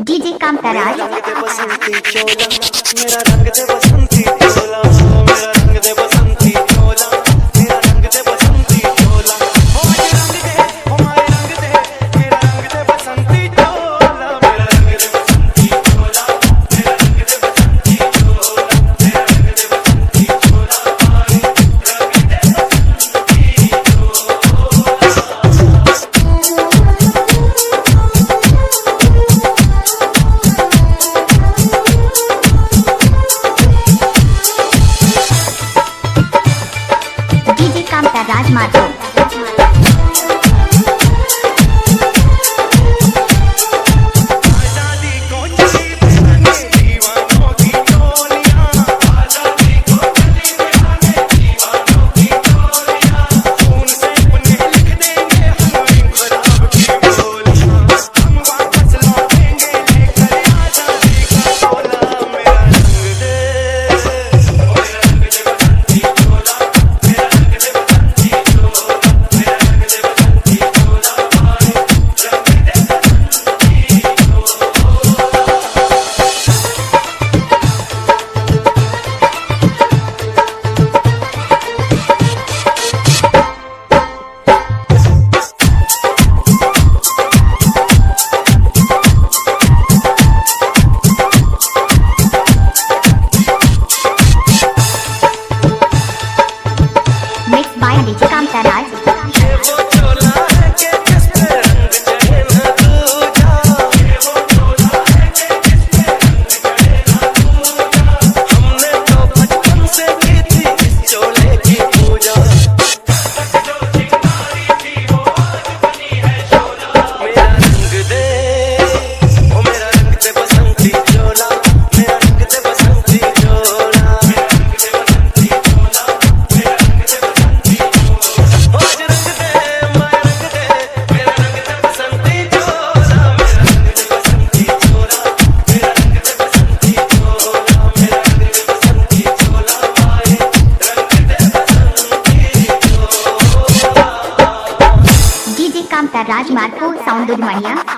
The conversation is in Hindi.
डीजे कामताराज। रंग दे बसंती चोला, मेरा रंग दे बसंती चोला, मेरा रंग दे बसंती चोला, मेरा रंग दे बसंती चोला। ओ आज रंग दे, ओ मारे रंग दे, मेरा रंग दे बसंती चोला, मेरा रंग दे बसंती चोला, मेरा रंग दे बसंती चोला, मेरा रंग दे बसंती चोला, मारे रंग दे बसंती DJ Kamtaraj Madho. Mix by DJ Kamtaraj. Kamtaraj Madho sound दुनिया।